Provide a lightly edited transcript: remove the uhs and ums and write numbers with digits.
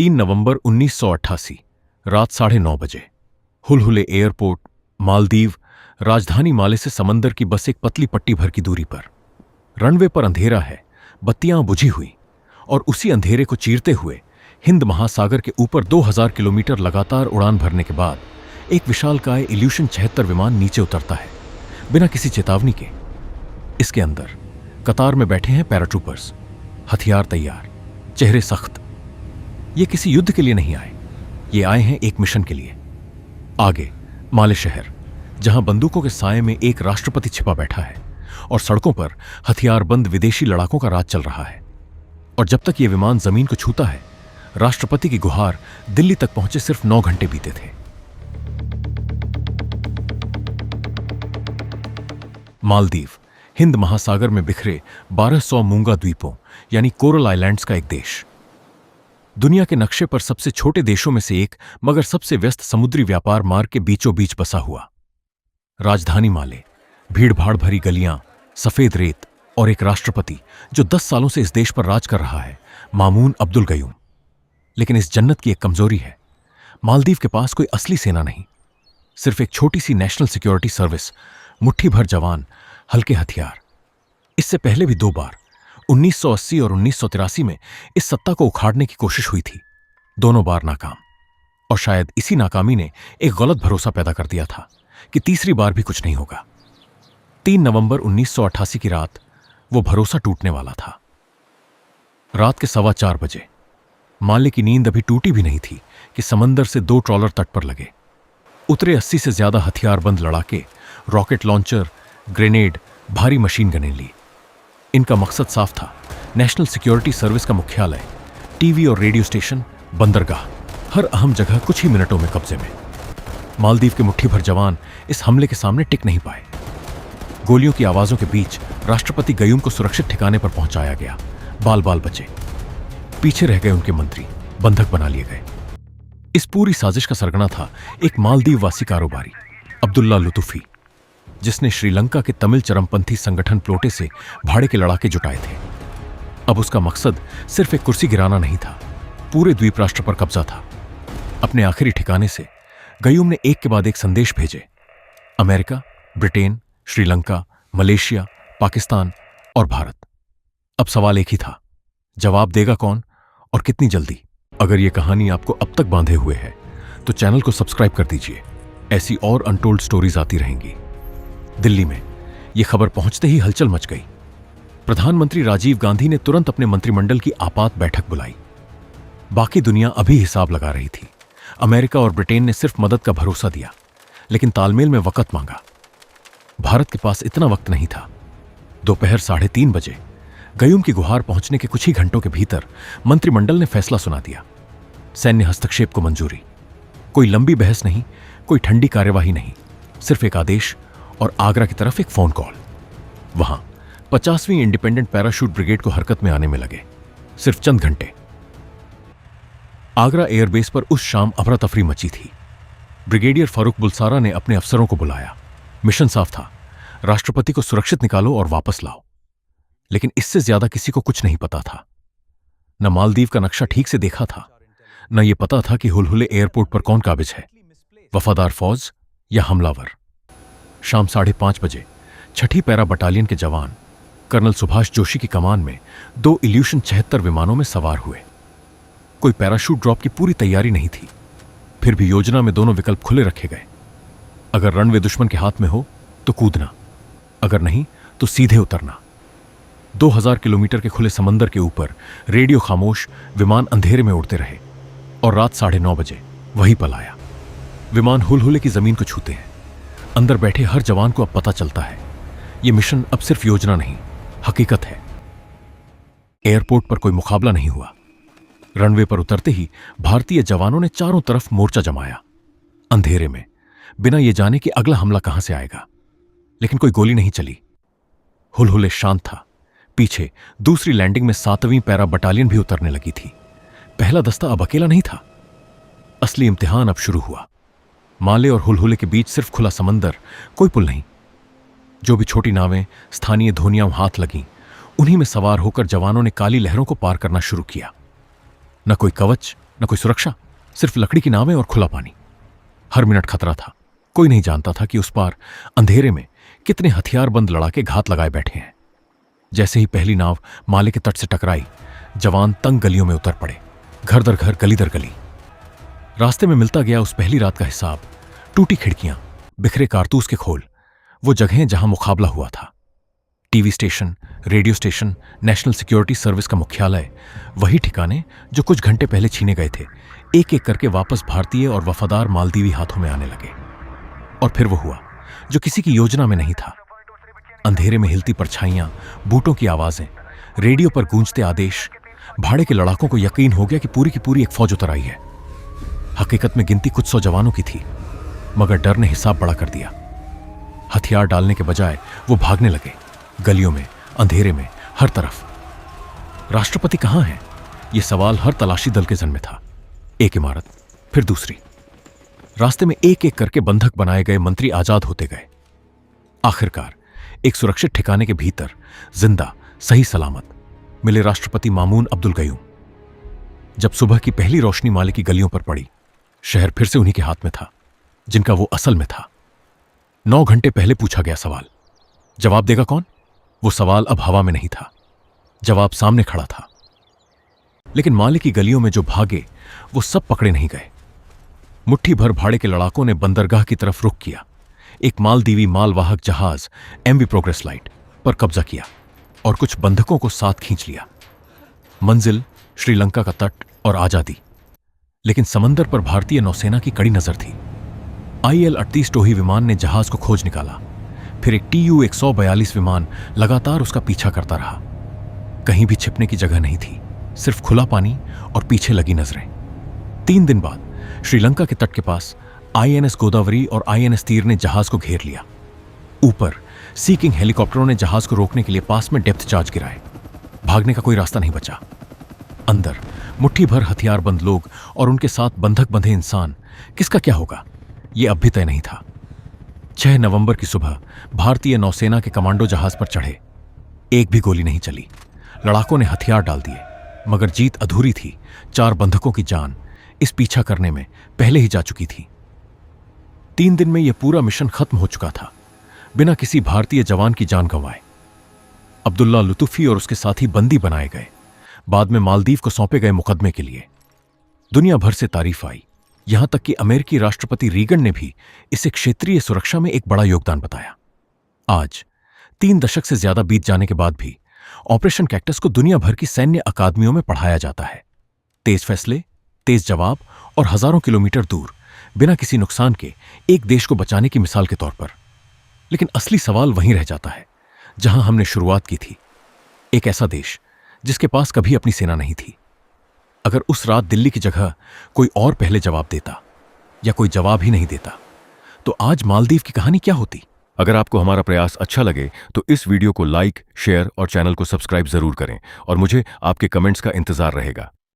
3 नवंबर 1988 रात 9:30 बजे हुलहुले एयरपोर्ट, मालदीव, राजधानी माले से समंदर की बस एक पतली पट्टी भर की दूरी पर। रनवे पर अंधेरा है, बत्तियां बुझी हुई, और उसी अंधेरे को चीरते हुए हिंद महासागर के ऊपर 2000 किलोमीटर लगातार उड़ान भरने के बाद एक विशालकाय इल्यूशन 76 विमान नीचे उतरता है, बिना किसी चेतावनी के। इसके अंदर कतार में बैठे हैं पैराट्रूपर्स, हथियार तैयार, चेहरे सख्त। ये किसी युद्ध के लिए नहीं आए, ये आए हैं एक मिशन के लिए। आगे माले शहर, जहां बंदूकों के साए में एक राष्ट्रपति छिपा बैठा है और सड़कों पर हथियारबंद विदेशी लड़ाकों का राज चल रहा है। और जब तक यह विमान जमीन को छूता है, राष्ट्रपति की गुहार दिल्ली तक पहुंचे सिर्फ 9 घंटे बीते थे। मालदीव हिंद महासागर में बिखरे 1200 मूंगा द्वीपों यानी कोरल आइलैंड्स का एक देश। दुनिया के नक्शे पर सबसे छोटे देशों में से एक, मगर सबसे व्यस्त समुद्री व्यापार मार्ग के बीचों बीच बसा हुआ। राजधानी माले, भीड़भाड़ भरी गलियां, सफेद रेत और एक राष्ट्रपति जो 10 सालों से इस देश पर राज कर रहा है, मामून अब्दुल गयूम। लेकिन इस जन्नत की एक कमजोरी है, मालदीव के पास कोई असली सेना नहीं, सिर्फ एक छोटी सी नेशनल सिक्योरिटी सर्विस, मुट्ठी भर जवान, हल्के हथियार। इससे पहले भी 2 बार 1980 और 1983 में इस सत्ता को उखाड़ने की कोशिश हुई थी, दोनों बार नाकाम। और शायद इसी नाकामी ने एक गलत भरोसा पैदा कर दिया था कि तीसरी बार भी कुछ नहीं होगा। 3 नवंबर 1988 की रात वो भरोसा टूटने वाला था। रात के 4:15 बजे माले की नींद अभी टूटी भी नहीं थी कि समंदर से 2 ट्रॉलर तट पर लगे। उतरे 80 से ज्यादा हथियारबंद लड़ाके, रॉकेट लॉन्चर, ग्रेनेड, भारी मशीन गनें ली। इनका मकसद साफ था, नेशनल सिक्योरिटी सर्विस का मुख्यालय, टीवी और रेडियो स्टेशन, बंदरगाह, हर अहम जगह कुछ ही मिनटों में कब्जे में। मालदीव के मुट्ठी भर जवान इस हमले के सामने टिक नहीं पाए। गोलियों की आवाजों के बीच राष्ट्रपति गयूम को सुरक्षित ठिकाने पर पहुंचाया गया। बाल बाल बचे, पीछे रह गए उनके मंत्री, बंधक बना लिए गए। इस पूरी साजिश का सरगना था एक मालदीव वासी कारोबारी, अब्दुल्ला लुतुफी, जिसने श्रीलंका के तमिल चरमपंथी संगठन प्लोटे से भाड़े के लड़ाके जुटाए थे। अब उसका मकसद सिर्फ एक कुर्सी गिराना नहीं था, पूरे द्वीप राष्ट्र पर कब्जा था। अपने आखिरी ठिकाने से गयूम ने एक के बाद एक संदेश भेजे। America, Britain, Sri Lanka, Malaysia, Pakistan और भारत। अब सवाल एक ही था, जवाब देगा कौन और कितनी जल्दी? अगर यह कहानी आपको अब तक बांधे हुए है तो चैनल को सब्सक्राइब कर दीजिए। ऐसी और अनटोल्ड स्टोरीज आती रहेंगी। दिल्ली में यह खबर पहुंचते ही हलचल मच गई। प्रधानमंत्री राजीव गांधी ने तुरंत अपने मंत्रिमंडल की आपात बैठक बुलाई। बाकी दुनिया अभी हिसाब लगा रही थी। अमेरिका और ब्रिटेन ने सिर्फ मदद का भरोसा दिया, लेकिन तालमेल में वक्त मांगा। भारत के पास इतना वक्त नहीं था। दोपहर 3:30 बजे गयूम की गुहार पहुंचने के कुछ ही घंटों के भीतर मंत्रिमंडल ने फैसला सुना दिया। सैन्य हस्तक्षेप को मंजूरी। कोई लंबी बहस नहीं, कोई ठंडी कार्यवाही नहीं, सिर्फ एक आदेश और आगरा की तरफ एक फोन कॉल। वहां 50वीं इंडिपेंडेंट पैराशूट ब्रिगेड को हरकत में आने में लगे सिर्फ चंद घंटे। आगरा एयरबेस पर उस शाम अफरा तफरी मची थी। ब्रिगेडियर फारूक बुलसारा ने अपने अफसरों को बुलाया। मिशन साफ था, राष्ट्रपति को सुरक्षित निकालो और वापस लाओ। लेकिन इससे ज्यादा किसी को कुछ नहीं पता था। न मालदीव का नक्शा ठीक से देखा था, न यह पता था कि हुलहुले एयरपोर्ट पर कौन काबिज है, वफादार फौज या हमलावर। शाम 5:30 बजे 6ठी पैरा बटालियन के जवान कर्नल सुभाष जोशी की कमान में 2 इल्यूशन 76 विमानों में सवार हुए। कोई पैराशूट ड्रॉप की पूरी तैयारी नहीं थी, फिर भी योजना में दोनों विकल्प खुले रखे गए। अगर रनवे दुश्मन के हाथ में हो तो कूदना, अगर नहीं तो सीधे उतरना। 2000 किलोमीटर के खुले समंदर के ऊपर रेडियो खामोश, विमान अंधेरे में उड़ते रहे और रात 9:30 बजे वही पल आया। विमान हुलहुले की जमीन को छूते हैं। अंदर बैठे हर जवान को अब पता चलता है, यह मिशन अब सिर्फ योजना नहीं, हकीकत है। एयरपोर्ट पर कोई मुकाबला नहीं हुआ। रनवे पर उतरते ही भारतीय जवानों ने चारों तरफ मोर्चा जमाया, अंधेरे में, बिना यह जाने कि अगला हमला कहां से आएगा। लेकिन कोई गोली नहीं चली। हुलहुले शांत था। पीछे दूसरी लैंडिंग में 7वीं पैरा बटालियन भी उतरने लगी थी। पहला दस्ता अब अकेला नहीं था। असली इम्तिहान अब शुरू हुआ। माले और हुलहुले के बीच सिर्फ खुला समंदर, कोई पुल नहीं। जो भी छोटी नावें, स्थानीय धोनियां हाथ लगीं, उन्हीं में सवार होकर जवानों ने काली लहरों को पार करना शुरू किया। न कोई कवच, न कोई सुरक्षा, सिर्फ लकड़ी की नावें और खुला पानी। हर मिनट खतरा था। कोई नहीं जानता था कि उस पार अंधेरे में कितने हथियारबंद लड़ाके घात लगाए बैठे हैं। जैसे ही पहली नाव माले के तट से टकराई, जवान तंग गलियों में उतर पड़े, घर दर घर, गली दर गली। रास्ते में मिलता गया उस पहली रात का हिसाब, टूटी खिड़कियां, बिखरे कारतूस के खोल, वो जगहें जहां मुकाबला हुआ था। TV station, radio station, national security service का मुख्यालय, वही ठिकाने जो कुछ घंटे पहले छीने गए थे, एक एक करके वापस भारतीय और वफादार मालदीवी हाथों में आने लगे। और फिर वो हुआ जो किसी की योजना में नहीं था। अंधेरे में हिलती परछाइयां, बूटों की आवाजें, रेडियो पर गूंजते आदेश, भाड़े के लड़ाकों को यकीन हो गया कि पूरी की पूरी एक फौज उतर आई है। हकीकत में गिनती कुछ 100 जवानों की थी, मगर डर ने हिसाब बड़ा कर दिया। हथियार डालने के बजाय वो भागने लगे, गलियों में, अंधेरे में, हर तरफ। राष्ट्रपति कहां है? यह सवाल हर तलाशी दल के जन में था। एक इमारत, फिर दूसरी। रास्ते में एक एक करके बंधक बनाए गए मंत्री आजाद होते गए। आखिरकार एक सुरक्षित ठिकाने के भीतर, जिंदा, सही सलामत, मिले राष्ट्रपति मामून अब्दुल गयूम। जब सुबह की पहली रोशनी माले की गलियों पर पड़ी, शहर फिर से उन्हीं के हाथ में था, जिनका वो असल में था। 9 घंटे पहले पूछा गया सवाल, जवाब देगा कौन? वो सवाल अब हवा में नहीं था, जवाब सामने खड़ा था। लेकिन माले की गलियों में जो भागे, वो सब पकड़े नहीं गए। मुट्ठी भर भाड़े के लड़ाकों ने बंदरगाह की तरफ रुख किया। एक मालदीवी मालवाहक जहाज एमवी प्रोग्रेस लाइट पर कब्जा किया और कुछ बंधकों को साथ खींच लिया। मंजिल श्रीलंका का तट और आजादी। लेकिन समंदर पर भारतीय नौसेना की कड़ी नजर थी। IL-38 टोही विमान ने जहाज को खोज निकाला। फिर एक TU-142 विमान लगातार उसका पीछा करता रहा। कहीं भी छिपने की जगह नहीं थी, सिर्फ खुला पानी और पीछे लगी नजरें। 3 दिन बाद श्रीलंका के तट के पास INS गोदावरी और INS तीर ने जहाज को घेर लिया। ऊपर सी किंग हेलीकॉप्टरों ने जहाज को रोकने के लिए पास में डेप्थ चार्ज गिराए। भागने का कोई रास्ता नहीं बचा। अंदर मुट्ठी भर हथियारबंद लोग और उनके साथ बंधक बंधे इंसान। किसका क्या होगा, यह अब भी तय नहीं था। 6 नवंबर की सुबह भारतीय नौसेना के कमांडो जहाज पर चढ़े। एक भी गोली नहीं चली। लड़ाकों ने हथियार डाल दिए, मगर जीत अधूरी थी। 4 बंधकों की जान इस पीछा करने में पहले ही जा चुकी थी। 3 दिन में यह पूरा मिशन खत्म हो चुका था, बिना किसी भारतीय जवान की जान गंवाए। अब्दुल्ला लुतुफी और उसके साथी बंदी बनाए गए, बाद में मालदीव को सौंपे गए मुकदमे के लिए। दुनिया भर से तारीफ आई, यहां तक कि अमेरिकी राष्ट्रपति रीगन ने भी इसे क्षेत्रीय सुरक्षा में एक बड़ा योगदान बताया। आज 3 दशक से ज्यादा बीत जाने के बाद भी ऑपरेशन कैक्टस को दुनिया भर की सैन्य अकादमियों में पढ़ाया जाता है। तेज फैसले, तेज जवाब और हजारों किलोमीटर दूर, बिना किसी नुकसान के, एक देश को बचाने की मिसाल के तौर पर। लेकिन असली सवाल वहीं रह जाता है जहां हमने शुरुआत की थी। एक ऐसा देश जिसके पास कभी अपनी सेना नहीं थी। अगर उस रात दिल्ली की जगह कोई और पहले जवाब देता, या कोई जवाब ही नहीं देता, तो आज मालदीव की कहानी क्या होती? अगर आपको हमारा प्रयास अच्छा लगे तो इस वीडियो को लाइक, शेयर और चैनल को सब्सक्राइब जरूर करें और मुझे आपके कमेंट्स का इंतजार रहेगा।